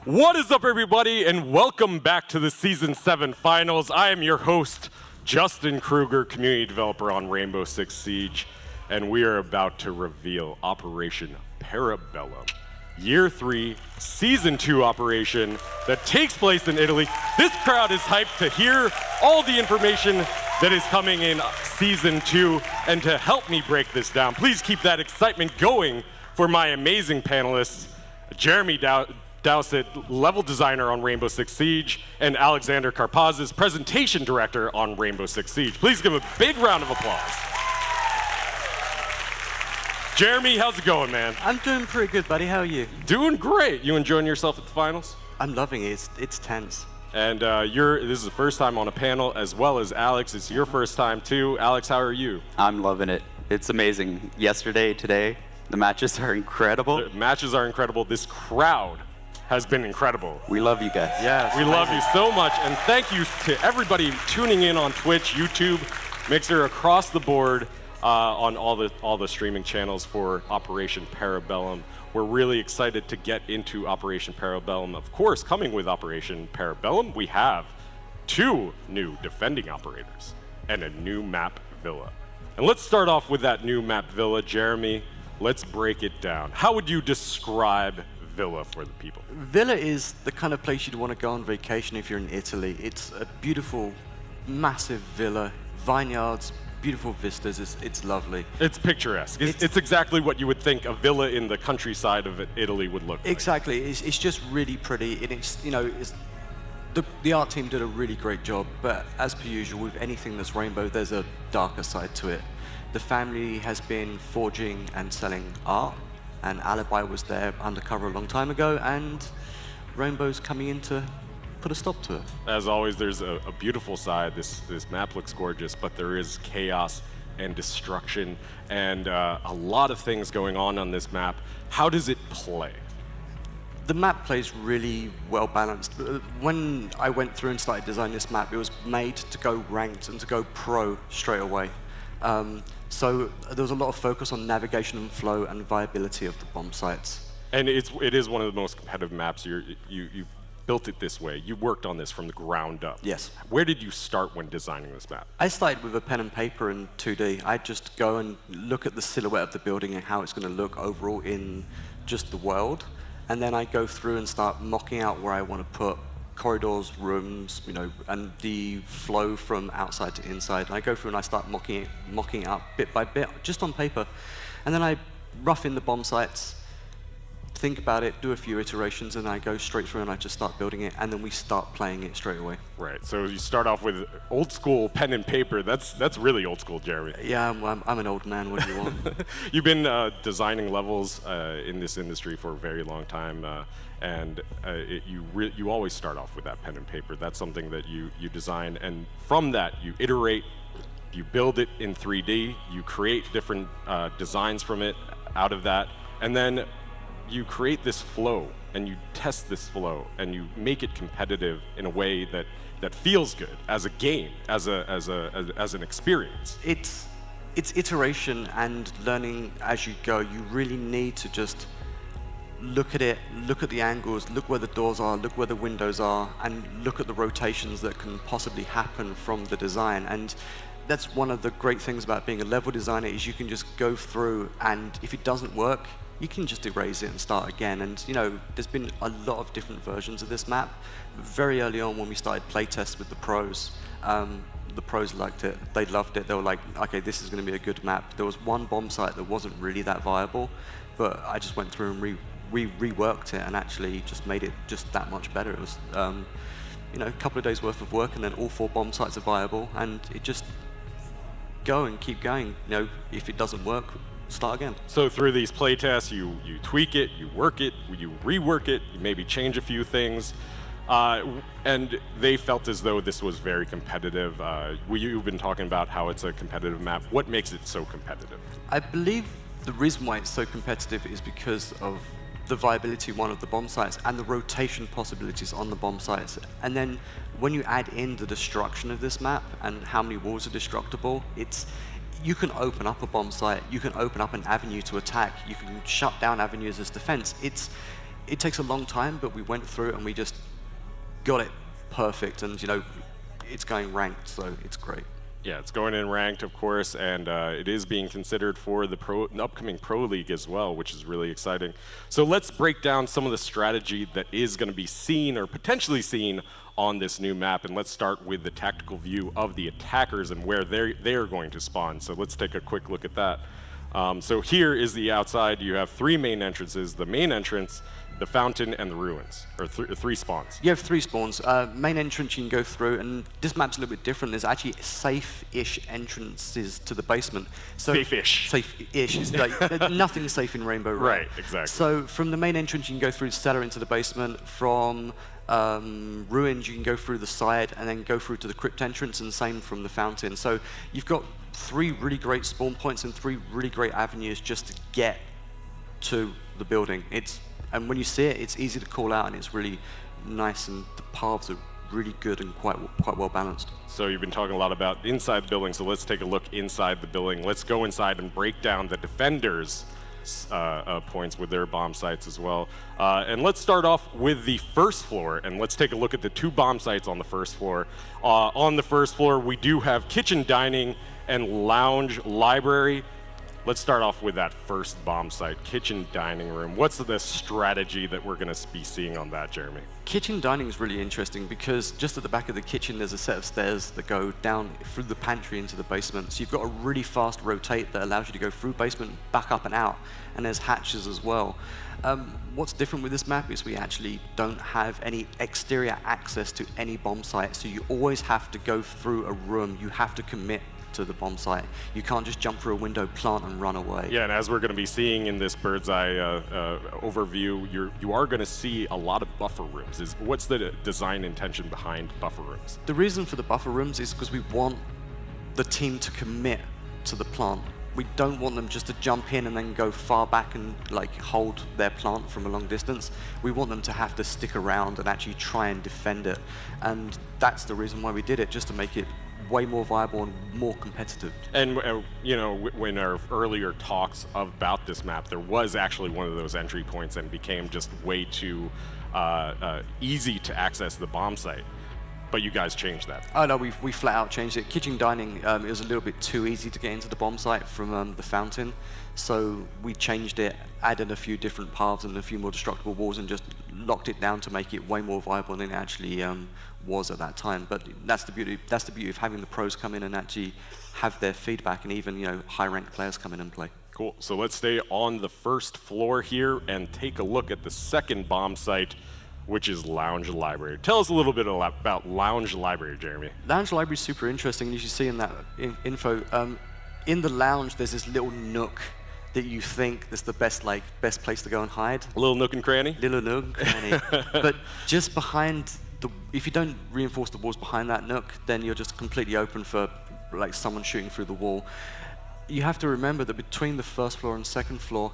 What is up, everybody, and welcome back to the Season 7 Finals. I am your host, Justin Kruger, community developer on Rainbow Six Siege, and we are about to reveal Operation Parabellum, Year 3, Season 2 operation that takes place in Italy. This crowd is hyped to hear all the information that is coming in Season 2, and to help me break this down, please keep that excitement going for my amazing panelists, Jeremy Dowsett, level designer on Rainbow Six Siege, and Alexander Karpazis, presentation director on Rainbow Six Siege. Please give a big round of applause. Jeremy, how's it going, man? I'm doing pretty good, buddy. How are you? Doing great. You enjoying yourself at the finals? I'm loving it. It's tense. And this is the first time on a panel, as well as Alex. It's your first time, too. Alex, how are you? I'm loving it. It's amazing. Yesterday, today, the matches are incredible. The matches are incredible. This crowd has been incredible. We love you guys. Yes, we love you so much, and thank you to everybody tuning in on Twitch, YouTube, Mixer, across the board on all the streaming channels for Operation Parabellum. We're really excited to get into Operation Parabellum. Of course, coming with Operation Parabellum, we have 2 new defending operators and a new map villa. And let's start off with that new map villa. Jeremy, let's break it down. How would you describe Villa for the people? Villa is the kind of place you'd want to go on vacation if you're in Italy. It's a beautiful, massive villa, vineyards, beautiful vistas. It's lovely. It's picturesque. It's exactly what you would think a villa in the countryside of Italy would look like. Exactly. It's just really pretty. And it's, the art team did a really great job. But as per usual, with anything that's rainbow, there's a darker side to it. The family has been forging and selling art, and Alibi was there undercover a long time ago, and Rainbow's coming in to put a stop to it. As always, there's a beautiful side. This map looks gorgeous, but there is chaos and destruction and a lot of things going on this map. How does it play? The map plays really well balanced. When I went through and started designing this map, it was made to go ranked and to go pro straight away. So there was a lot of focus on navigation and flow and viability of the bomb sites. And it is one of the most competitive maps. You built it this way. You worked on this from the ground up. Yes. Where did you start when designing this map? I started with a pen and paper in 2D. I'd just go and look at the silhouette of the building and how it's going to look overall in just the world. And then I go through and start mocking out where I want to put corridors, rooms, and the flow from outside to inside. And I go through and I start mocking it up bit by bit, just on paper. And then I rough in the bomb sites, think about it, do a few iterations, and I go straight through and I just start building it, and then we start playing it straight away. Right, so you start off with old school pen and paper. That's really old school, Jeremy. Yeah, I'm an old man, what do you want? You've been designing levels in this industry for a very long time, and you always start off with that pen and paper. That's something that you design, and from that you iterate, you build it in 3D, you create different designs from it out of that, and then you create this flow, and you test this flow, and you make it competitive in a way that feels good as a game, as an experience. It's iteration and learning as you go. You really need to just look at it, look at the angles, look where the doors are, look where the windows are, and look at the rotations that can possibly happen from the design. And that's one of the great things about being a level designer, is you can just go through, and if it doesn't work, you can just erase it and start again. And there's been a lot of different versions of this map. Very early on when we started playtests with the pros liked it. They loved it. They were like, okay, this is going to be a good map. There was one bomb site that wasn't really that viable, but I just went through and reworked it and actually just made it just that much better. It was a couple of days worth of work, and then all 4 bomb sites are viable, and it just go and keep going. If it doesn't work, start again. So through these playtests, you tweak it, you work it, you rework it, you maybe change a few things, and they felt as though this was very competitive. You've been talking about how it's a competitive map. What makes it so competitive? I believe the reason why it's so competitive is because of the viability of the bomb sites and the rotation possibilities on the bomb sites. And then when you add in the destruction of this map and how many walls are destructible, you can open up a bomb site, you can open up an avenue to attack, you can shut down avenues as defense. it takes a long time, but we went through it and we just got it perfect. And it's going ranked, so it's great. Yeah, it's going in ranked, of course, and it is being considered for the upcoming Pro League as well, which is really exciting. So let's break down some of the strategy that is going to be seen or potentially seen on this new map, and let's start with the tactical view of the attackers and where they're going to spawn. So let's take a quick look at that. So here is the outside. You have 3 main entrances: the main entrance, the fountain, and the ruins, or 3 spawns. You have 3 spawns. Main entrance you can go through, and this map's a little bit different. There's actually safe-ish entrances to the basement. So Safe-ish. Safe-ish. It's like nothing's safe in Rainbow, right? Right, exactly. So from the main entrance, you can go through the cellar into the basement. From ruins, you can go through the side and then go through to the crypt entrance, and same from the fountain. So you've got 3 really great spawn points and 3 really great avenues just to get to the building. And when you see it, it's easy to call out, and it's really nice, and the paths are really good and quite well balanced. So you've been talking a lot about inside the building, so let's take a look inside the building. Let's go inside and break down the defenders' points with their bomb sites as well. And let's start off with the first floor, and let's take a look at the 2 bomb sites on the first floor. On the first floor, we do have kitchen, dining, and lounge library. Let's start off with that first bomb site, kitchen dining room. What's the strategy that we're going to be seeing on that, Jeremy? Kitchen dining is really interesting because just at the back of the kitchen there's a set of stairs that go down through the pantry into the basement. So you've got a really fast rotate that allows you to go through basement, back up and out, and there's hatches as well. What's different with this map is we actually don't have any exterior access to any bomb site, so you always have to go through a room. You have to commit to the bomb site. You can't just jump through a window, plant, and run away. Yeah, and as we're going to be seeing in this bird's eye overview, you are going to see a lot of buffer rooms. What's the design intention behind buffer rooms? The reason for the buffer rooms is because we want the team to commit to the plant. We don't want them just to jump in and then go far back and hold their plant from a long distance. We want them to have to stick around and actually try and defend it. And that's the reason why we did it, just to make it way more viable and more competitive. And when our earlier talks about this map, there was actually one of those entry points and became just way too easy to access the bomb site. But you guys changed that. Oh no, we flat out changed it. Kitchen dining, it was a little bit too easy to get into the bomb site from the fountain. So we changed it, added a few different paths and a few more destructible walls, and just locked it down to make it way more viable than it actually was at that time. But that's the beauty. That's the beauty of having the pros come in and actually have their feedback, and even high-ranked players come in and play. Cool. So let's stay on the first floor here and take a look at the second bomb site, which is Lounge Library. Tell us a little bit about Lounge Library, Jeremy. Lounge Library is super interesting, and you should see in that info. In the lounge, there's this little nook that you think is the best place to go and hide. A little nook and cranny? Little nook and cranny. But just behind if you don't reinforce the walls behind that nook, then you're just completely open for someone shooting through the wall. You have to remember that between the first floor and second floor,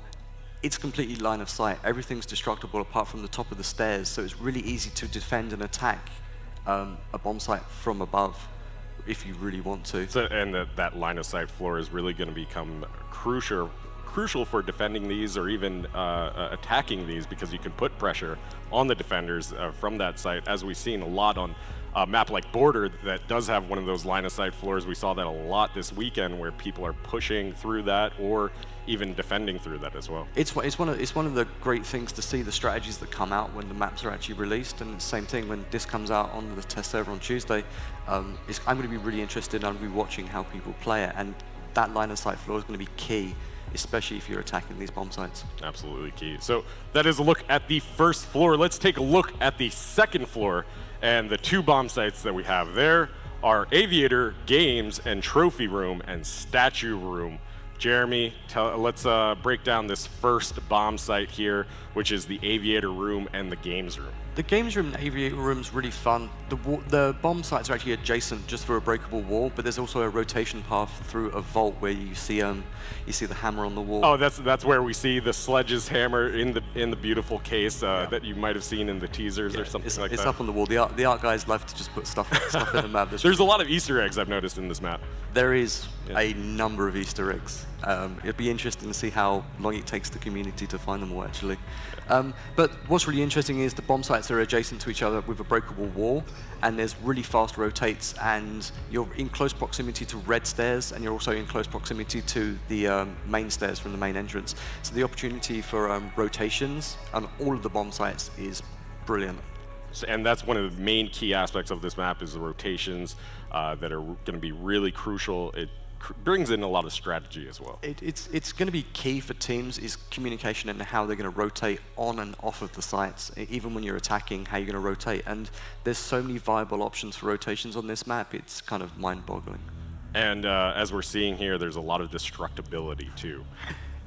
it's completely line of sight. Everything's destructible apart from the top of the stairs, so it's really easy to defend and attack a bomb site from above if you really want to. So, and that line of sight floor is really going to become crucial for defending these or even attacking these, because you can put pressure on the defenders from that site, as we've seen a lot on a map like Border that does have one of those line of sight floors. We saw that a lot this weekend, where people are pushing through that or even defending through that as well. It's one of the great things to see the strategies that come out when the maps are actually released, and same thing when this comes out on the test server on Tuesday. I'm going to be really interested, and I'm going to be watching how people play it, and that line of sight floor is going to be key, especially if you're attacking these bomb sites. Absolutely key. So that is a look at the first floor. Let's take a look at the second floor, and the two bomb sites that we have there are Aviator, Games, and Trophy Room, and Statue Room. Jeremy, let's break down this first bomb site here, which is the Aviator Room and the Games Room. The Games Room and Aviator Room is really fun. The bomb sites are actually adjacent just through a breakable wall, but there's also a rotation path through a vault where you see the hammer on the wall. Oh, that's where we see the Sledge's hammer in the beautiful case that you might have seen in the teasers or something like that. It's up on the wall. The art guys love to just put stuff in the map. There's a lot of Easter eggs I've noticed in this map. There is a number of Easter eggs. It'd be interesting to see how long it takes the community to find them all, actually. But what's really interesting is the bomb sites are adjacent to each other with a breakable wall, and there's really fast rotates, and you're in close proximity to red stairs, and you're also in close proximity to the main stairs from the main entrance. So the opportunity for rotations on all of the bomb sites is brilliant. And that's one of the main key aspects of this map is the rotations that are going to be really crucial. It brings in a lot of strategy as well. It's going to be key for teams is communication and how they're going to rotate on and off of the sites. Even when you're attacking, how you're going to rotate. And there's so many viable options for rotations on this map, it's kind of mind-boggling. And as we're seeing here, there's a lot of destructibility too.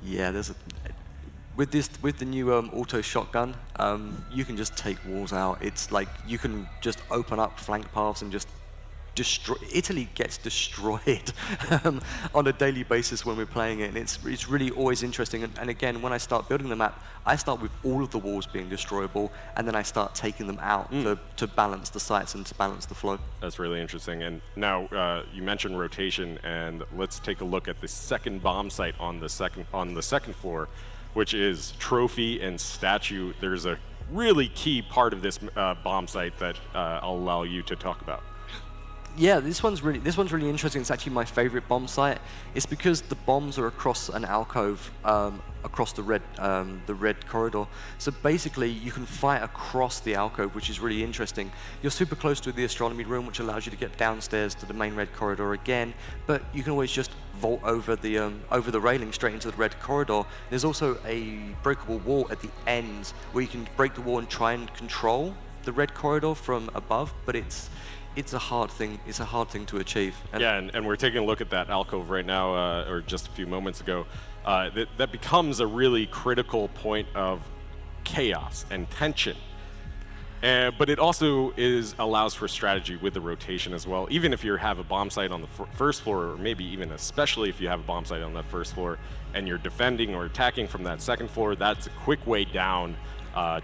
Yeah, with the new auto shotgun, you can just take walls out. It's like you can just open up flank paths and just destroy. Italy gets destroyed on a daily basis when we're playing it, and it's really always interesting. And again, when I start building the map, I start with all of the walls being destroyable, and then I start taking them out to balance the sites and to balance the flow. That's really interesting. And now you mentioned rotation, and let's take a look at the second bomb site on the second floor, which is trophy and statue. There's a really key part of this bomb site that I'll allow you to talk about. Yeah, this one's really interesting. It's actually my favorite bomb site. It's because the bombs are across an alcove, across the red corridor. So basically, you can fight across the alcove, which is really interesting. You're super close to the astronomy room, which allows you to get downstairs to the main red corridor again. But you can always just vault over the railing straight into the red corridor. There's also a breakable wall at the end where you can break the wall and try and control the red corridor from above, but it's a hard thing. It's a hard thing to achieve. And we're taking a look at that alcove right now, or just a few moments ago. That becomes a really critical point of chaos and tension. But it also allows for strategy with the rotation as well. Even if you have a bomb site on the first floor, or maybe even especially if you have a bomb site on that first floor, and you're defending or attacking from that second floor, that's a quick way down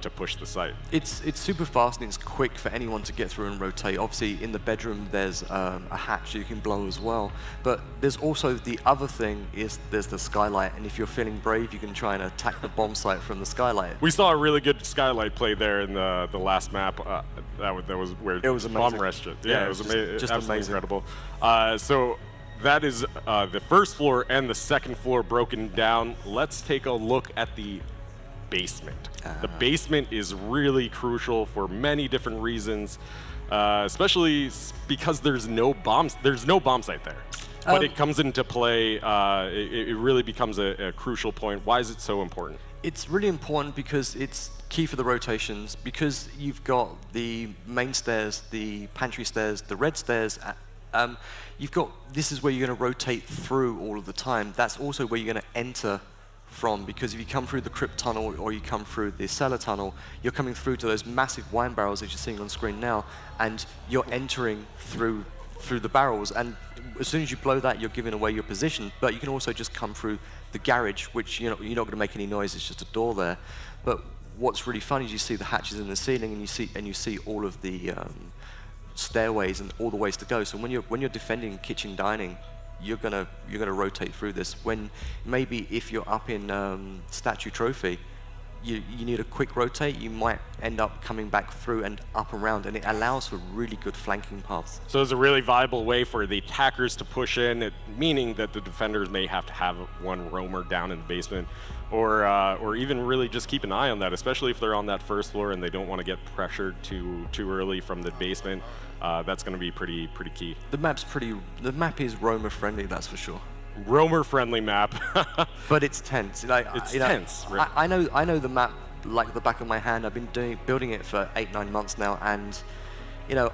to push the site. It's super fast and it's quick for anyone to get through and rotate. Obviously, in the bedroom, there's a hatch you can blow as well. But there's also the other thing is there's the skylight, and if you're feeling brave, you can try and attack the bomb site from the skylight. We saw a really good skylight play there in the last map. That was where it was bomb rushed it. Yeah, it was just absolutely amazing. incredible. So that is the first floor and the second floor broken down. Let's take a look at the basement. The basement is really crucial for many different reasons, especially because there's no bomb site there. But it comes into play. It really becomes a crucial point. Why is it so important? It's really important because it's key for the rotations, because you've got the main stairs, the pantry stairs, the red stairs. This is where you're going to rotate through all of the time. That's also where you're going to enter from, because if you come through the crypt tunnel or you come through the cellar tunnel, you're coming through to those massive wine barrels that you're seeing on screen now, and you're entering through the barrels, and as soon as you blow that, you're giving away your position. But you can also just come through the garage, which you're not going to make any noise, it's just a door there. But what's really fun is you see the hatches in the ceiling, and you see all of the stairways and all the ways to go. So when you're defending kitchen dining, you're gonna rotate through this. When maybe if you're up in statue trophy, you need a quick rotate, you might end up coming back through and up around, and it allows for really good flanking paths. So it's a really viable way for the attackers to push in, meaning that the defenders may have to have one roamer down in the basement, or even really just keep an eye on that, especially if they're on that first floor and they don't want to get pressured too early from the basement. That's going to be pretty key. The map is roamer friendly, that's for sure. Roamer friendly map. But it's tense. It's tense. Right? I know the map like the back of my hand. I've been building it for 8-9 months now, and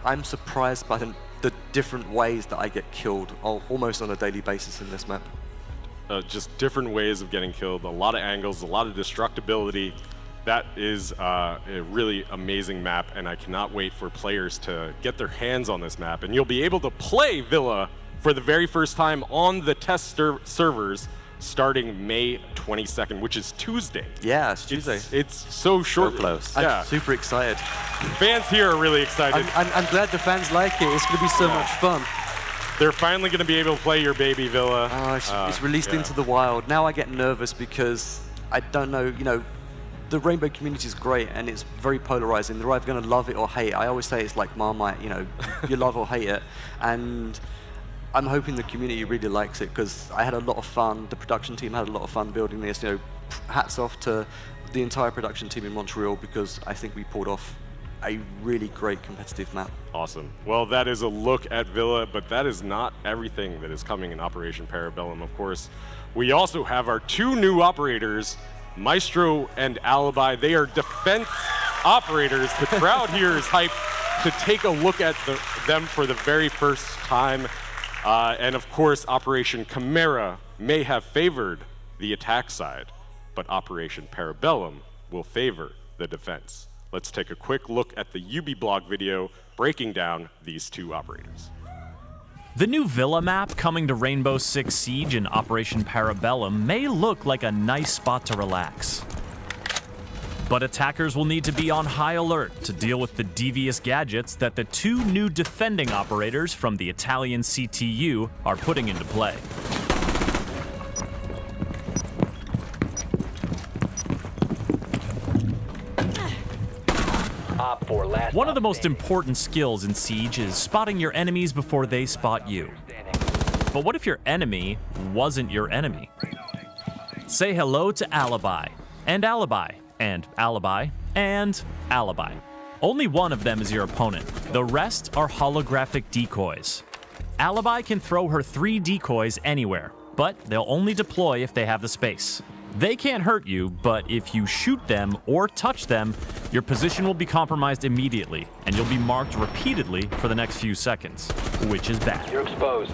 I'm surprised by the different ways that I get killed almost on a daily basis in this map. Just different ways of getting killed, a lot of angles, a lot of destructibility. That is a really amazing map, and I cannot wait for players to get their hands on this map. And you'll be able to play Villa for the very first time on the test servers starting May 22nd, which is Tuesday. Yeah, it's Tuesday. It's so short. So close. Yeah. I'm super excited. Fans here are really excited. I'm glad the fans like it. It's going to be so much fun. They're finally going to be able to play your baby Villa. It's released into the wild. Now I get nervous because I don't know, the Rainbow community is great, and it's very polarizing. They're either going to love it or hate it. I always say it's like Marmite, you know, you love or hate it. And I'm hoping the community really likes it, because I had a lot of fun. The production team had a lot of fun building this. You know, hats off to the entire production team in Montreal, because I think we pulled off a really great competitive map. Awesome. Well, that is a look at Villa, but that is not everything that is coming in Operation Parabellum, of course. We also have our 2 new operators, Maestro and Alibi. They are defense operators. The crowd here is hyped to take a look at them for the very first time. And of course, Operation Chimera may have favored the attack side, but Operation Parabellum will favor the defense. Let's take a quick look at the UB blog video breaking down these 2 operators. The new Villa map coming to Rainbow Six Siege in Operation Parabellum may look like a nice spot to relax. But attackers will need to be on high alert to deal with the devious gadgets that the 2 new defending operators from the Italian CTU are putting into play. One of the most important skills in Siege is spotting your enemies before they spot you. But what if your enemy wasn't your enemy? Say hello to Alibi, and Alibi, and Alibi, and Alibi. Only one of them is your opponent. The rest are holographic decoys. Alibi can throw her 3 decoys anywhere, but they'll only deploy if they have the space. They can't hurt you, but if you shoot them or touch them, your position will be compromised immediately, and you'll be marked repeatedly for the next few seconds, which is bad. You're exposed.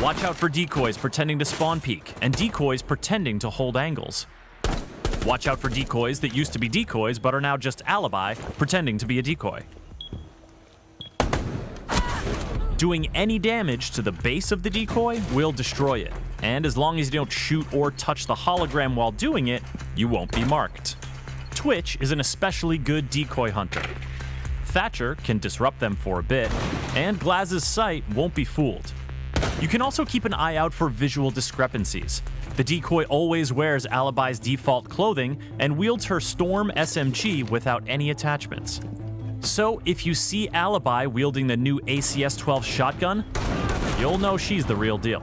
Watch out for decoys pretending to spawn peek, and decoys pretending to hold angles. Watch out for decoys that used to be decoys but are now just Alibi pretending to be a decoy. Doing any damage to the base of the decoy will destroy it, and as long as you don't shoot or touch the hologram while doing it, you won't be marked. Twitch is an especially good decoy hunter. Thatcher can disrupt them for a bit, and Glaz's sight won't be fooled. You can also keep an eye out for visual discrepancies. The decoy always wears Alibi's default clothing and wields her Storm SMG without any attachments. So if you see Alibi wielding the new ACS-12 shotgun, you'll know she's the real deal.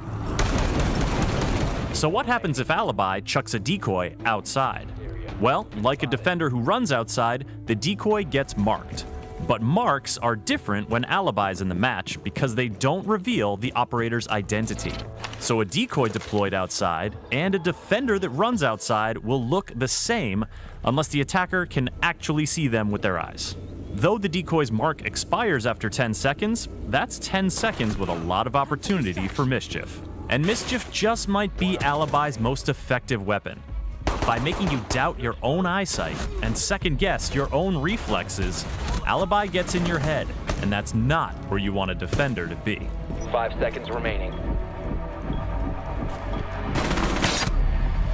So what happens if Alibi chucks a decoy outside? Well, like a defender who runs outside, the decoy gets marked. But marks are different when Alibi's in the match because they don't reveal the operator's identity. So a decoy deployed outside and a defender that runs outside will look the same unless the attacker can actually see them with their eyes. Though the decoy's mark expires after 10 seconds, that's 10 seconds with a lot of opportunity for mischief. And mischief just might be Alibi's most effective weapon. By making you doubt your own eyesight and second guess your own reflexes, Alibi gets in your head, and that's not where you want a defender to be. 5 seconds remaining.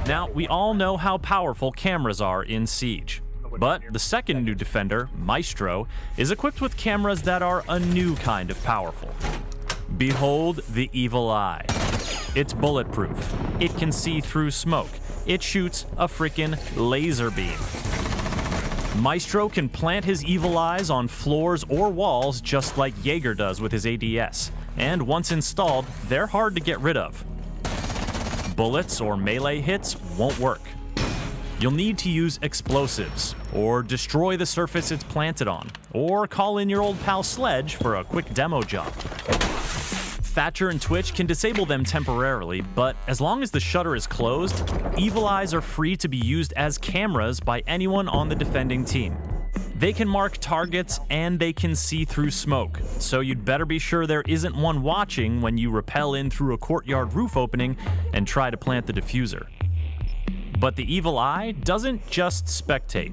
Now, we all know how powerful cameras are in Siege. But the second new defender, Maestro, is equipped with cameras that are a new kind of powerful. Behold the evil eye. It's bulletproof. It can see through smoke. It shoots a frickin' laser beam. Maestro can plant his evil eyes on floors or walls just like Jaeger does with his ADS. And once installed, they're hard to get rid of. Bullets or melee hits won't work. You'll need to use explosives, or destroy the surface it's planted on, or call in your old pal Sledge for a quick demo job. Thatcher and Twitch can disable them temporarily, but as long as the shutter is closed, evil eyes are free to be used as cameras by anyone on the defending team. They can mark targets and they can see through smoke, so you'd better be sure there isn't one watching when you rappel in through a courtyard roof opening and try to plant the diffuser. But the evil eye doesn't just spectate.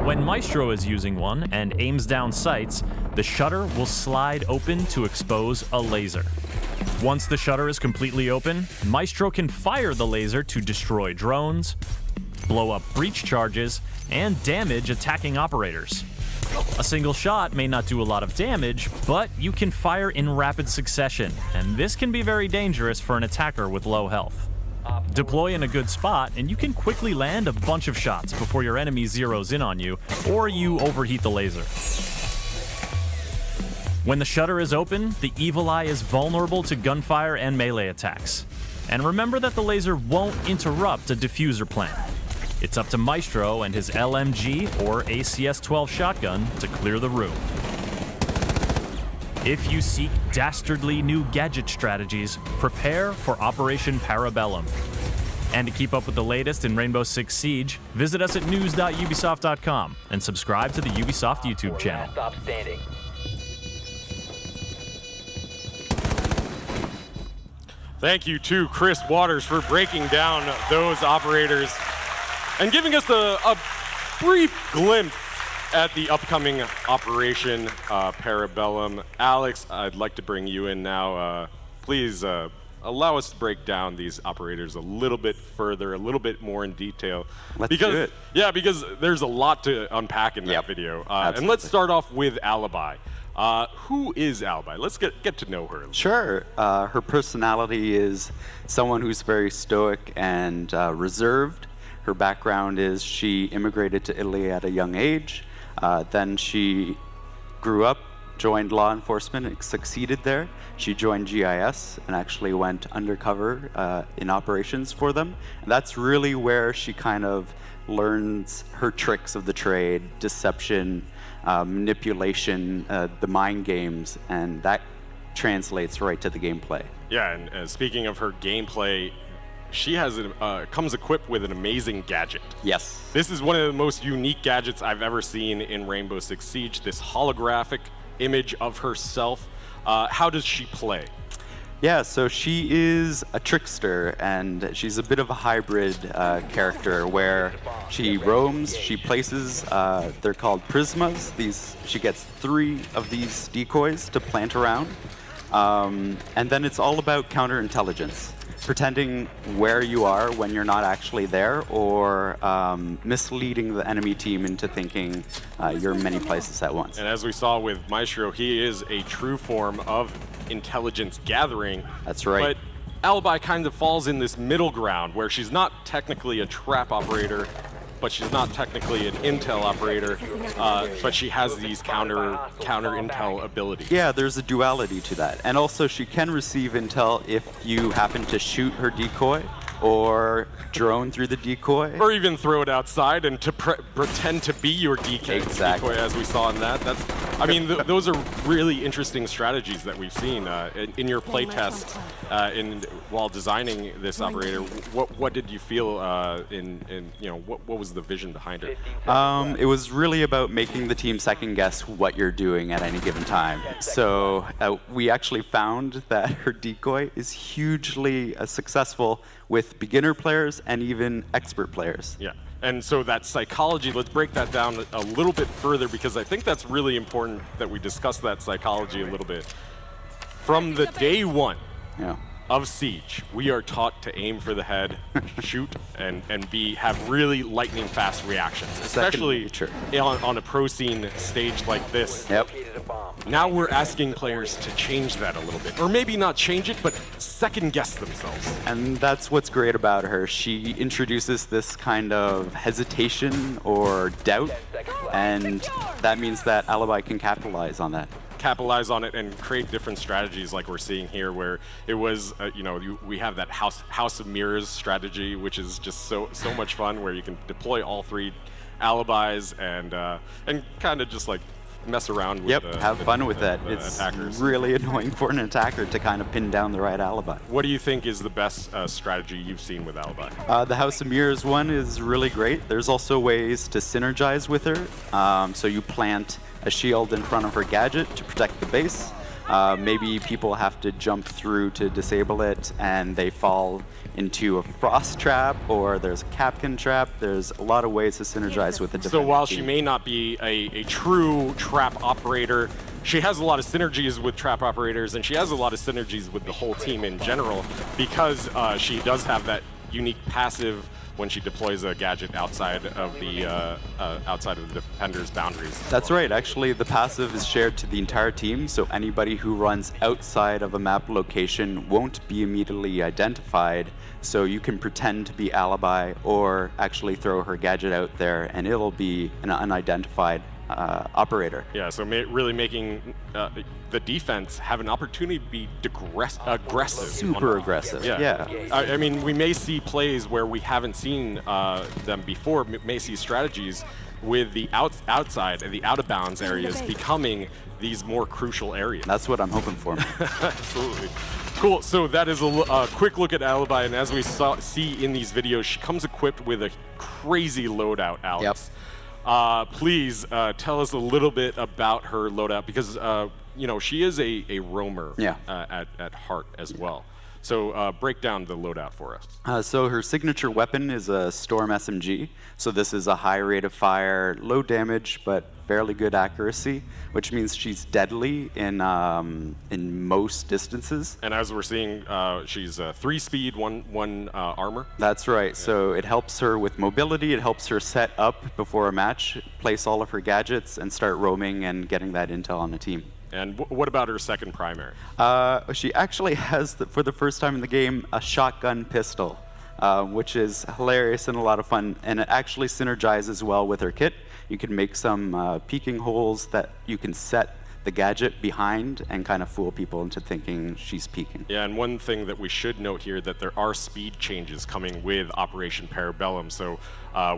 When Maestro is using one and aims down sights, the shutter will slide open to expose a laser. Once the shutter is completely open, Maestro can fire the laser to destroy drones, blow up breach charges, and damage attacking operators. A single shot may not do a lot of damage, but you can fire in rapid succession, and this can be very dangerous for an attacker with low health. Deploy in a good spot, and you can quickly land a bunch of shots before your enemy zeroes in on you, or you overheat the laser. When the shutter is open, the Evil Eye is vulnerable to gunfire and melee attacks. And remember that the laser won't interrupt a diffuser plan. It's up to Maestro and his LMG or ACS-12 shotgun to clear the room. If you seek dastardly new gadget strategies, prepare for Operation Parabellum. And to keep up with the latest in Rainbow Six Siege, visit us at news.ubisoft.com and subscribe to the Ubisoft YouTube channel. Thank you to Chris Waters for breaking down those operators and giving us a brief glimpse at the upcoming Operation Parabellum. Alex, I'd like to bring you in now. Please allow us to break down these operators a little bit further, a little bit more in detail. Let's do it. Yeah, because there's a lot to unpack in that video. And let's start off with Alibi. Who is Alibi? Let's get to know her. Sure. Her personality is someone who's very stoic and reserved. Her background is she immigrated to Italy at a young age. Then she grew up, joined law enforcement, and succeeded there. She joined GIS and actually went undercover in operations for them. And that's really where she kind of learns her tricks of the trade, deception, manipulation, the mind games, and that translates right to the gameplay. Yeah, and speaking of her gameplay, she has comes equipped with an amazing gadget. Yes. This is one of the most unique gadgets I've ever seen in Rainbow Six Siege, this holographic image of herself. How does she play? Yeah, so she is a trickster, and she's a bit of a hybrid character where she roams, she places, they're called prismas. She gets 3 of these decoys to plant around. And then it's all about counterintelligence, pretending where you are when you're not actually there, or misleading the enemy team into thinking you're in many places at once. And as we saw with Maestro, he is a true form of intelligence gathering. That's right. But Alibi kind of falls in this middle ground where she's not technically a trap operator, but she's not technically an intel operator, but she has these counter intel abilities. Yeah, there's a duality to that. And also she can receive intel if you happen to shoot her decoy or drone through the decoy. Or even throw it outside and to pretend to be your decoy, as we saw in that. I mean, those are really interesting strategies that we've seen in your playtest while designing this operator. What did you feel what was the vision behind it? It was really about making the team second guess what you're doing at any given time. So we actually found that her decoy is hugely successful with beginner players and even expert players. Yeah. And so that psychology, let's break that down a little bit further, because I think that's really important that we discuss that psychology a little bit. From the day one of Siege, we are taught to aim for the head, shoot, and have really lightning fast reactions, especially on a pro scene stage like this. Yep. Now we're asking players to change that a little bit, or maybe not change it, but second guess themselves. And that's what's great about her. She introduces this kind of hesitation or doubt, and that means that Alibi can capitalize on that. Capitalize on it and create different strategies like we're seeing here, where it was, we have that House of Mirrors strategy, which is just so much fun, where you can deploy all 3 alibis and kind of just like mess around with have fun with that. It's attackers. Really annoying for an attacker to kind of pin down the right alibi. What do you think is the best strategy you've seen with Alibi? The House of Mirrors one is really great. There's also ways to synergize with her. So you plant a shield in front of her gadget to protect the base. Maybe people have to jump through to disable it, and they fall into a frost trap, or there's a Capcan trap. There's a lot of ways to synergize with the defense. So while she may not be a true trap operator, she has a lot of synergies with trap operators, and she has a lot of synergies with the whole team in general, because she does have that unique passive when she deploys a gadget outside of the defender's boundaries. That's right. Actually, the passive is shared to the entire team, so anybody who runs outside of a map location won't be immediately identified. So you can pretend to be Alibi or actually throw her gadget out there, and it'll be an unidentified operator. Yeah, so really making the defense have an opportunity to be aggressive. Super aggressive. Yeah. I mean, we may see plays where we haven't seen them before. We may see strategies with the outside and the out-of-bounds areas becoming these more crucial areas. That's what I'm hoping for. Absolutely. Cool. So that is a quick look at Alibi, and as we see in these videos, she comes equipped with a crazy loadout, Alex. Yep. Please tell us a little bit about her loadout, because she is a roamer at heart as well. So break down the loadout for us. So her signature weapon is a Storm SMG. So this is a high rate of fire, low damage, but fairly good accuracy, which means she's deadly in most distances. And as we're seeing, she's 3 speed, 1 armor. That's right. Yeah. So it helps her with mobility. It helps her set up before a match, place all of her gadgets, and start roaming and getting that intel on the team. And what about her second primary? She actually has, for the first time in the game, a shotgun pistol, which is hilarious and a lot of fun. And it actually synergizes well with her kit. You can make some peeking holes that you can set the gadget behind and kind of fool people into thinking she's peeking. Yeah, and one thing that we should note here, that there are speed changes coming with Operation BELLUM. So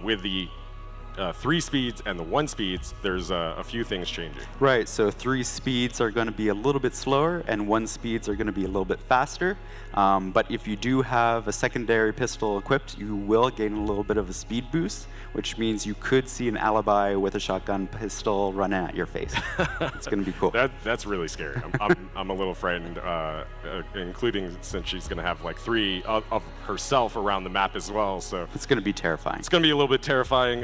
with the 3 speeds and the 1 speeds, there's a few things changing. Right, so 3 speeds are going to be a little bit slower and 1 speeds are going to be a little bit faster. But if you do have a secondary pistol equipped, you will gain a little bit of a speed boost, which means you could see an Alibi with a shotgun pistol running at your face. It's going to be cool. That's really scary. I'm a little frightened, including since she's going to have like 3 of herself around the map as well. So it's going to be terrifying. It's going to be a little bit terrifying.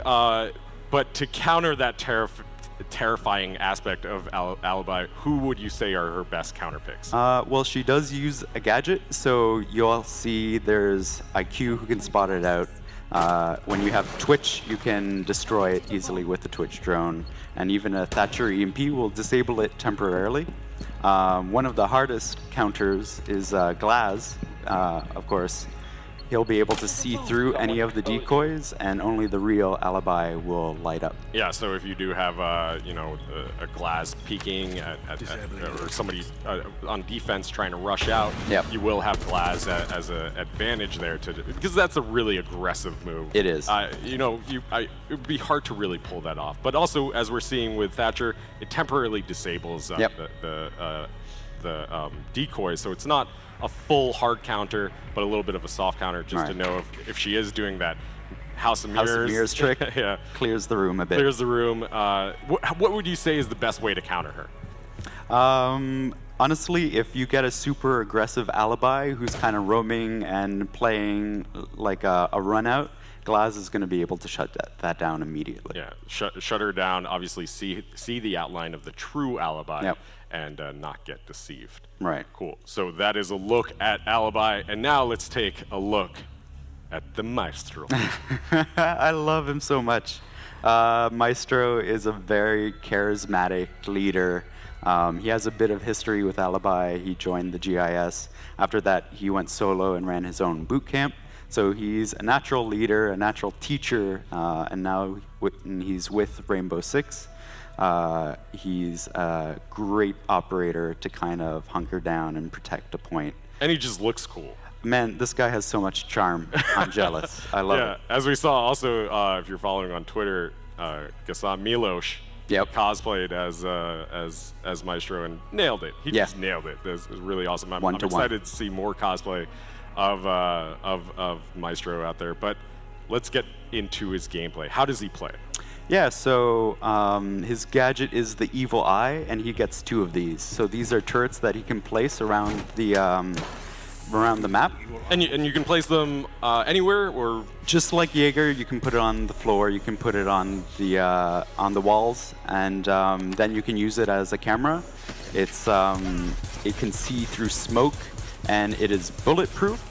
But to counter that terrifying aspect of Alibi, who would you say are her best counter picks? Well, she does use a gadget, so you'll see there's IQ who can spot it out. When you have Twitch, you can destroy it easily with the Twitch drone, and even a Thatcher EMP will disable it temporarily. One of the hardest counters is Glaz, of course. He'll be able to see through any of the decoys, and only the real Alibi will light up. Yeah, so if you do have a Glaz peeking or somebody on defense trying to rush out, you will have Glaz as an advantage there, because that's a really aggressive move. It is. It would be hard to really pull that off. But also, as we're seeing with Thatcher, it temporarily disables the decoys, so it's not a full hard counter, but a little bit of a soft counter, just to know if she is doing that House of Mirrors trick. Clears the room a bit. Clears the room. What would you say is the best way to counter her? Honestly, if you get a super aggressive Alibi who's kind of roaming and playing like a run out, Glaz is going to be able to shut that down immediately. Yeah, shut her down. Obviously, see the outline of the true Alibi, and not get deceived. Right. Cool. So that is a look at Alibi, and now let's take a look at the Maestro. I love him so much. Maestro is a very charismatic leader. He has a bit of history with Alibi. He joined the GIS. After that, he went solo and ran his own boot camp. So he's a natural leader, a natural teacher, and now he's with Rainbow Six. He's a great operator to kind of hunker down and protect a point. And he just looks cool. Man, this guy has so much charm. I'm jealous. I love it. As we saw also, if you're following on Twitter, Gasam Milos cosplayed as Maestro and nailed it. He just nailed it. It was really awesome. I'm excited to see more cosplay of Maestro out there. But let's get into his gameplay. How does he play? Yeah, so his gadget is the Evil Eye, and he gets 2 of these. So these are turrets that he can place around the map. And you can place them anywhere, or just like Jaeger, you can put it on the floor, you can put it on the walls, and then you can use it as a camera. It can see through smoke, and it is bulletproof.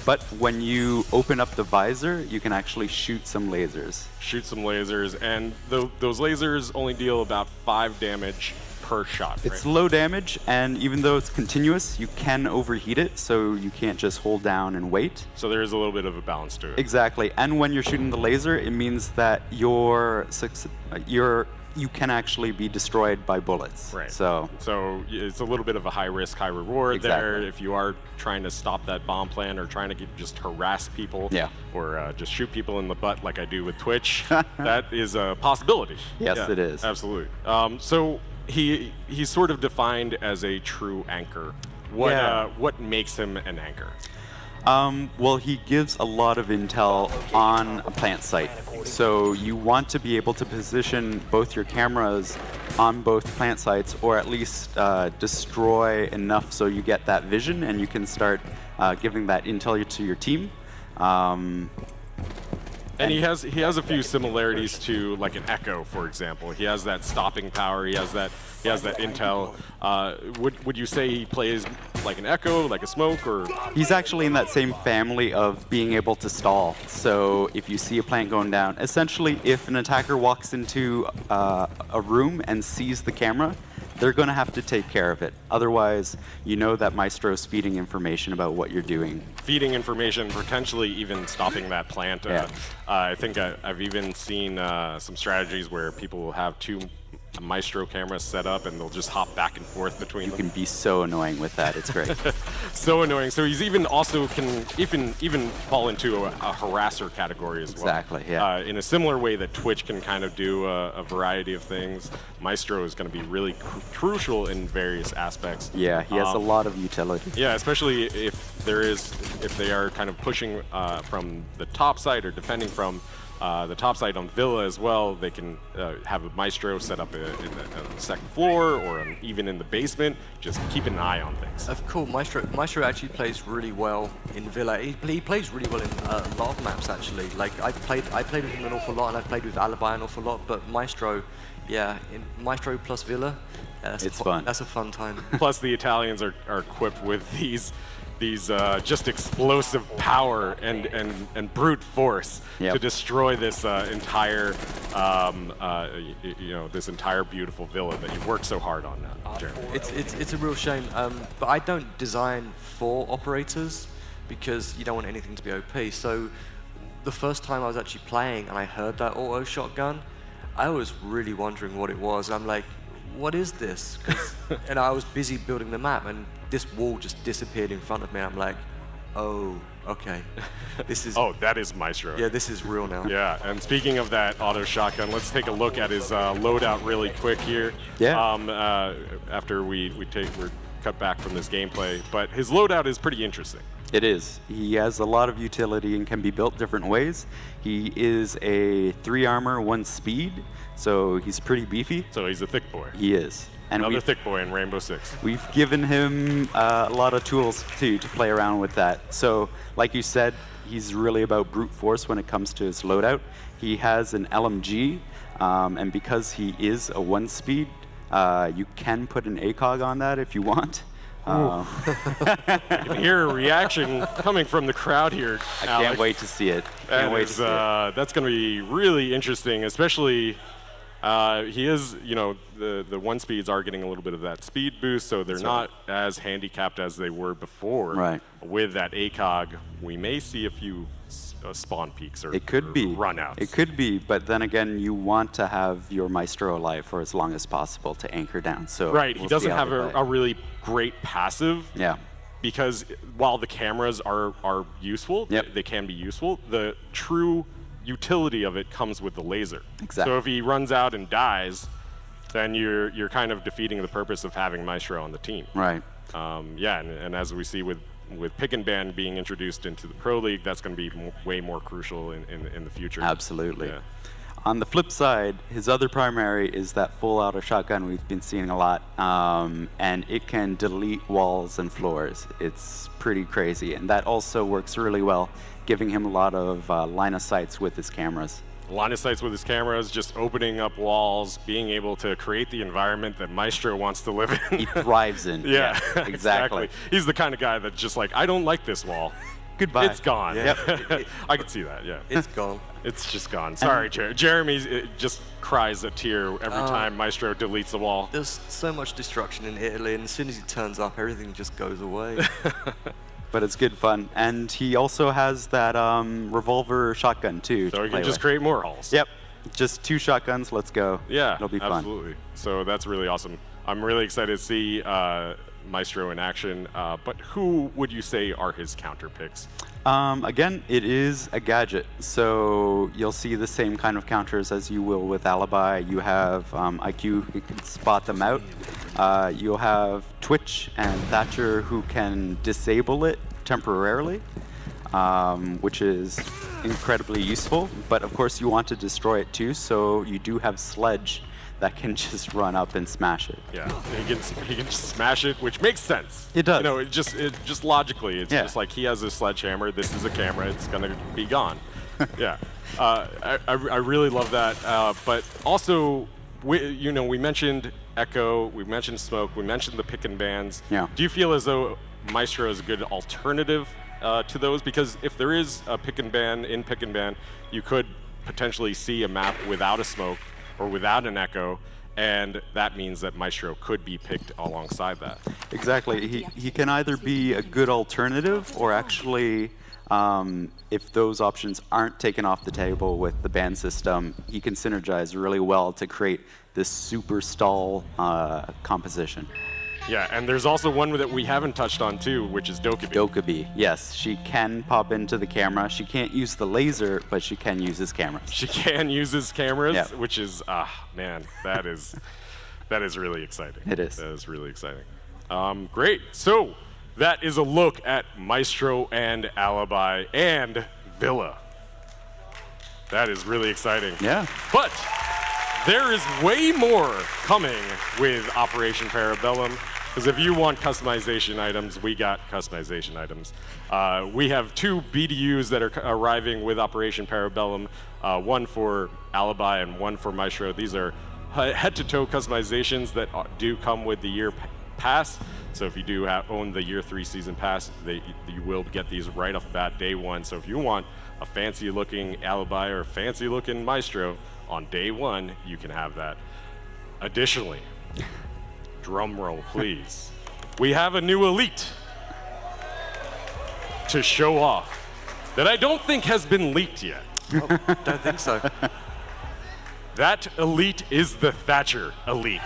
But when you open up the visor, you can actually shoot some lasers. Shoot some lasers, and those lasers only deal about 5 damage per shot. It's right? low damage, and even though it's continuous, you can overheat it, so you can't just hold down and wait. So there is a little bit of a balance to it. Exactly, and when you're shooting the laser, it means that you can actually be destroyed by bullets. Right. So it's a little bit of a high risk, high reward there. Exactly. If you are trying to stop that bomb plan or trying to just harass people, Yeah. or just shoot people in the butt like I do with Twitch, that is a possibility. Yes, Yeah, it is. Absolutely. So he's sort of defined as a true anchor. What makes him an anchor? Well, he gives a lot of intel on a plant site. So you want to be able to position both your cameras on both plant sites, or at least destroy enough so you get that vision and you can start giving that intel to your team. And he has a few similarities to like an Echo, for example. He has that stopping power. He has that intel. Would you say he plays like an Echo, like a Smoke, or? He's actually in that same family of being able to stall. So if you see a plant going down, essentially if an attacker walks into a room and sees the camera, they're going to have to take care of it. Otherwise, you know that Maestro's feeding information about what you're doing. Feeding information, potentially even stopping that plant. Yeah. I think I've even seen some strategies where people will have 2 Maestro cameras set up and they'll just hop back and forth between You them. can be so annoying with that. It's great. So annoying. So he's even also can even fall into a harasser category as well. Exactly, yeah. In a similar way that Twitch can kind of do a variety of things, Maestro is going to be really crucial in various aspects. Yeah, he has a lot of utility. Yeah, especially if they are kind of pushing from the top side or defending from the top side on Villa as well. They can have a Maestro set up in the second floor or even in the basement. Just keep an eye on things. Of course, Maestro actually plays really well in Villa. He plays really well in a lot of maps actually. Like I played with him an awful lot, and I've played with Alibi an awful lot. But Maestro, yeah, in Maestro plus Villa, It's fun. That's a fun time. Plus, the Italians are equipped with these just explosive power and brute force Yep. to destroy this entire this entire beautiful villa that you've worked so hard on, Jeremy. It's a real shame, but I don't design for operators because you don't want anything to be OP. So the first time I was actually playing and I heard that auto shotgun, I was really wondering what it was. I'm like, what is this? And I was busy building the map, and this wall just disappeared in front of me. I'm like, oh, okay. This is. Oh, that is Maestro. Yeah, this is real now. Yeah, and speaking of that auto shotgun, let's take a look at his loadout really quick here. Yeah. After we're cut back from this gameplay, but his loadout is pretty interesting. It is. He has a lot of utility and can be built different ways. He is a 3 armor, 1 speed, so he's pretty beefy. So he's a thick boy. He is. And Another thick boy in Rainbow Six. we've given him a lot of tools to play around with that. So, like you said, he's really about brute force when it comes to his loadout. He has an LMG, and because he is a 1 speed, you can put an ACOG on that if you want. I can hear a reaction coming from the crowd here. I can't wait to see it. Can't wait to see it. That's going to be really interesting, especially he is, the 1 speeds are getting a little bit of that speed boost, so they're not as handicapped as they were before. Right. With that ACOG, we may see a few spawn peaks or It could be. runouts. It could be, but then again, you want to have your Maestro alive for as long as possible to anchor down. So Right, we'll he see doesn't how have they play. a really great passive. Yeah. Because while the cameras are useful, Yep. they can be useful, the true utility of it comes with the laser. Exactly. So if he runs out and dies, then you're kind of defeating the purpose of having Maestro on the team. Right. And as we see with Pick and Ban being introduced into the Pro League, that's going to be way more crucial in the future. Absolutely. Yeah. On the flip side, his other primary is that full auto shotgun we've been seeing a lot, and it can delete walls and floors. It's pretty crazy, and that also works really well, giving him a lot of line of sights with his cameras. Line of sights with his cameras, just opening up walls, being able to create the environment that Maestro wants to live in. He thrives in. Yeah, exactly. He's the kind of guy that's just like, I don't like this wall. Goodbye. It's gone. Yeah. I can see that, yeah. It's gone. It's just gone. Sorry, Jeremy just cries a tear every time Maestro deletes a wall. There's so much destruction in Italy, and as soon as he turns up, everything just goes away. But it's good fun. And he also has that revolver shotgun, too. So to you play can just with. create more halls. Yep. Just 2 shotguns. Let's go. Yeah, It'll be fun. absolutely. So that's really awesome. I'm really excited to see Maestro in action. But who would you say are his counter picks? Again, it is a gadget, so you'll see the same kind of counters as you will with Alibi. You have IQ who can spot them out. You'll have Twitch and Thatcher who can disable it temporarily, which is incredibly useful. But of course, you want to destroy it too, so you do have Sledge that can just run up and smash it. Yeah, he can just smash it, which makes sense. It does. You know, it just logically, it's Yeah. just like he has a sledgehammer. This is a camera. It's gonna be gone. Yeah, I really love that. But also, we mentioned Echo, we mentioned Smoke, we mentioned the pick and bans. Yeah. Do you feel as though Maestro is a good alternative to those? Because if there is a pick and ban, you could potentially see a map without a Smoke or without an Echo, and that means that Maestro could be picked alongside that. Exactly. He can either be a good alternative or actually, if those options aren't taken off the table with the ban system, he can synergize really well to create this super stall composition. Yeah, and there's also one that we haven't touched on too, which is Dokkaebi. Dokkaebi, yes. She can pop into the camera. She can't use the laser, but she can use his cameras. She can use his cameras, Yeah. which is, man, that is really exciting. It is. That is really exciting. Great. So that is a look at Maestro and Alibi and Villa. That is really exciting. Yeah. But there is way more coming with Operation Parabellum. Because if you want customization items, we got customization items. We have 2 BDUs that are arriving with Operation Parabellum, one for Alibi and one for Maestro. These are head-to-toe customizations that do come with the year pass. So if you do own the year 3 season pass, you will get these right off the bat day 1. So if you want a fancy-looking Alibi or fancy-looking Maestro on day 1, you can have that. Additionally, drum roll, please. We have a new elite to show off that I don't think has been leaked yet. Don't think so. That elite is the Thatcher elite.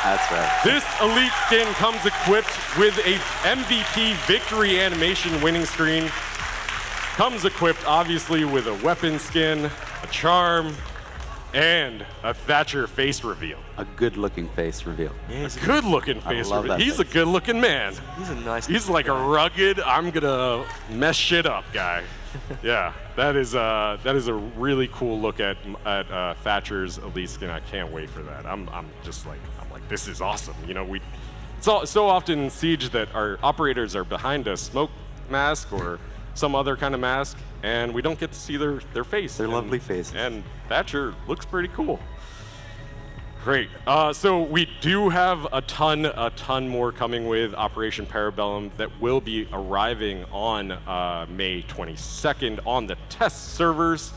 That's right. This elite skin comes equipped with a MVP victory animation winning screen. Comes equipped, obviously, with a weapon skin, a charm, and a Thatcher face reveal. A good-looking face reveal. A good-looking face love reveal. that He's a face. good-looking man. He's a nice. He's like a rugged, I'm gonna mess shit up guy. Yeah, that is a really cool look at Thatcher's elite skin. I can't wait for that. I'm like, this is awesome. You know, it's so often in Siege that our operators are behind a smoke mask or some other kind of mask, and we don't get to see their face. Their lovely faces. And Thatcher looks pretty cool. Great. So we do have a ton more coming with Operation Parabellum that will be arriving on May 22nd on the test servers.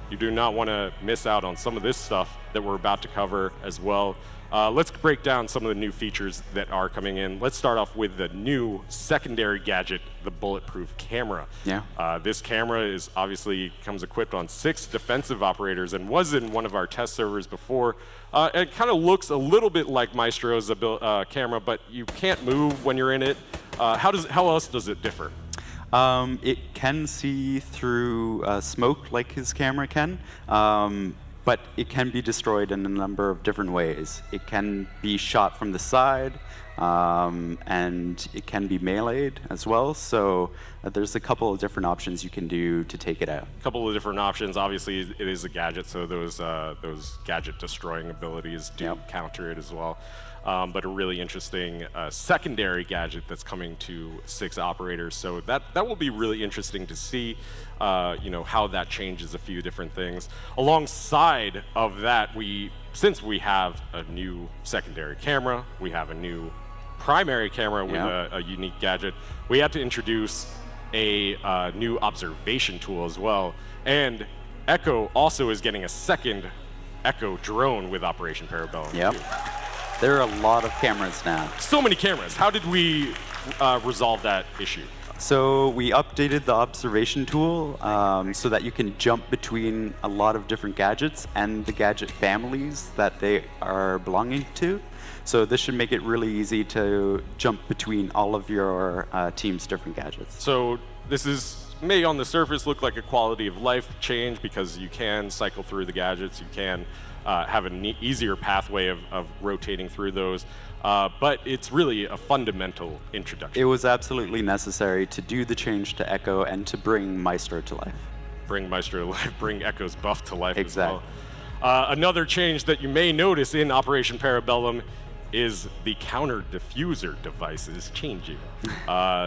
You do not want to miss out on some of this stuff that we're about to cover as well. Let's break down some of the new features that are coming in. Let's start off with the new secondary gadget, the bulletproof camera. Yeah. This camera is obviously comes equipped on 6 defensive operators and was in one of our test servers before. It kind of looks a little bit like Maestro's camera, but you can't move when you're in it. How else does it differ? It can see through smoke like his camera can, but it can be destroyed in a number of different ways. It can be shot from the side, and it can be meleeed as well. So there's a couple of different options you can do to take it out. A couple of different options. Obviously, it is a gadget, so those gadget destroying abilities do counter it as well. But a really interesting secondary gadget that's coming to 6 operators. So that will be really interesting to see, how that changes a few different things. Alongside of that, since we have a new secondary camera, we have a new primary camera with Yeah. a unique gadget, we had to introduce a new observation tool as well. And Echo also is getting a second Echo drone with Operation Parabellum. Yep. too. There are a lot of cameras now. So many cameras. How did we resolve that issue? So we updated the observation tool so that you can jump between a lot of different gadgets and the gadget families that they are belonging to. So this should make it really easy to jump between all of your team's different gadgets. So this may on the surface look like a quality of life change because you can cycle through the gadgets, you can have an easier pathway of rotating through those, but it's really a fundamental introduction. It was absolutely necessary to do the change to Echo and to bring Maestro to life. Bring Maestro to life, bring Echo's buff to life Exactly. as well. Another change that you may notice in Operation Parabellum is the counter diffuser device is changing.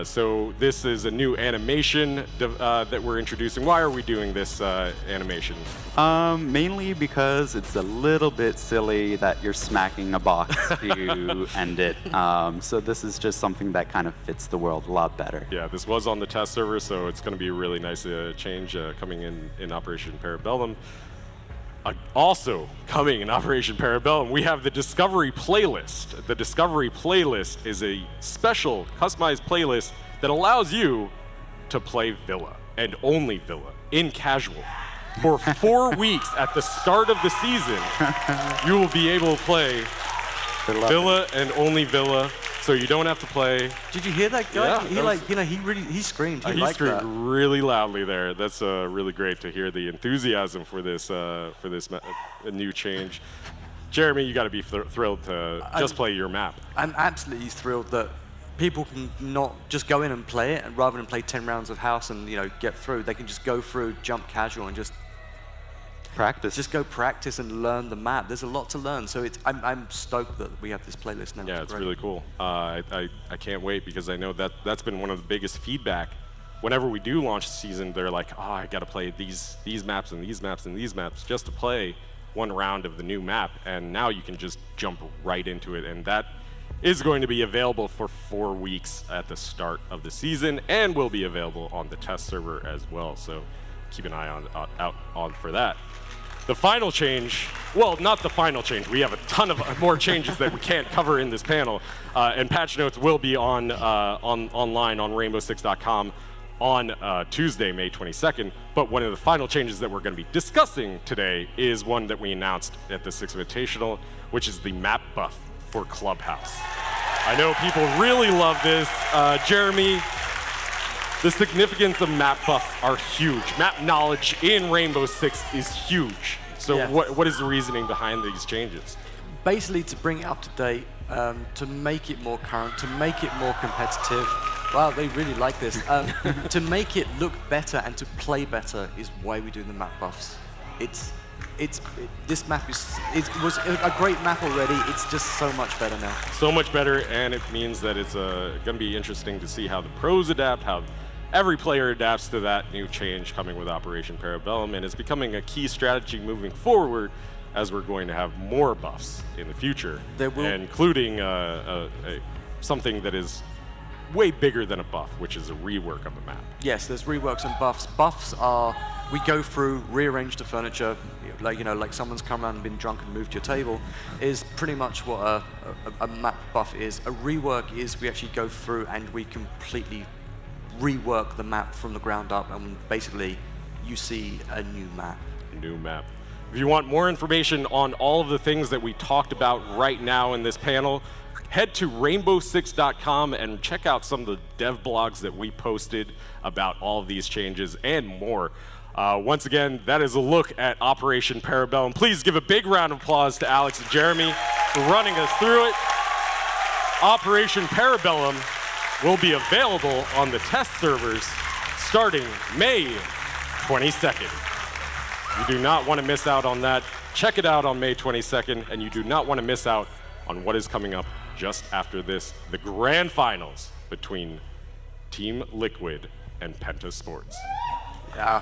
So this is a new animation that we're introducing. Why are we doing this animation? Mainly because it's a little bit silly that you're smacking a box to end it. So this is just something that kind of fits the world a lot better. Yeah, this was on the test server, so it's going to be a really nice change coming in Operation Parabellum. Also coming in Operation Parabellum, we have the Discovery playlist. The Discovery playlist is a special customized playlist that allows you to play Villa and only Villa in casual. For 4 weeks at the start of the season, you will be able to play Villa and only Villa, so you don't have to play. Did you hear that guy? Yeah, he that like, was- you know, he screamed. He He liked screamed that. really loudly there. That's really great to hear the enthusiasm for this new change. Jeremy, you got to be thrilled to just play your map. I'm absolutely thrilled that people can not just go in and play it, and rather than play 10 rounds of house and get through, they can just go through, jump casual, and just Practice. go practice and learn the map. There's a lot to learn, so I'm stoked that we have this playlist now. Yeah, it's great. really cool. I can't wait because I know that's been one of the biggest feedback. Whenever we do launch the season, they're like, oh, I got to play these maps and these maps and these maps just to play one round of the new map. And now you can just jump right into it. And that is going to be available for 4 weeks at the start of the season and will be available on the test server as well. So keep an eye out on for that. The final change, well, not the final change. We have a ton of more changes that we can't cover in this panel. And patch notes will be online on rainbow6.com on Tuesday, May 22nd. But one of the final changes that we're going to be discussing today is one that we announced at the Six Invitational, which is the map buff for Clubhouse. I know people really love this. Jeremy, the significance of map buffs are huge. Map knowledge in Rainbow Six is huge. So Yeah. what is the reasoning behind these changes? Basically, to bring it up to date, to make it more current, to make it more competitive. Wow, they really like this. To make it look better and to play better is why we do the map buffs. This map it was a great map already. It's just so much better now. So much better, and it means that it's going to be interesting to see how the pros adapt, how every player adapts to that new change coming with Operation Parabellum, and it's becoming a key strategy moving forward as we're going to have more buffs in the future, There will- including something that is way bigger than a buff, which is a rework of the map. Yes, there's reworks and buffs. Buffs are, we go through, rearrange the furniture, like someone's come around and been drunk and moved your table, is pretty much what a map buff is. A rework is we actually go through and we completely rework the map from the ground up, and basically you see a new map. New map. If you want more information on all of the things that we talked about right now in this panel, head to rainbow6.com and check out some of the dev blogs that we posted about all of these changes and more. Once again, that is a look at Operation Parabellum. Please give a big round of applause to Alex and Jeremy for running us through it. Operation Parabellum will be available on the test servers starting May 22nd. You do not want to miss out on that. Check it out on May 22nd, and you do not want to miss out on what is coming up just after this, the grand finals between Team Liquid and Penta Sports. Yeah.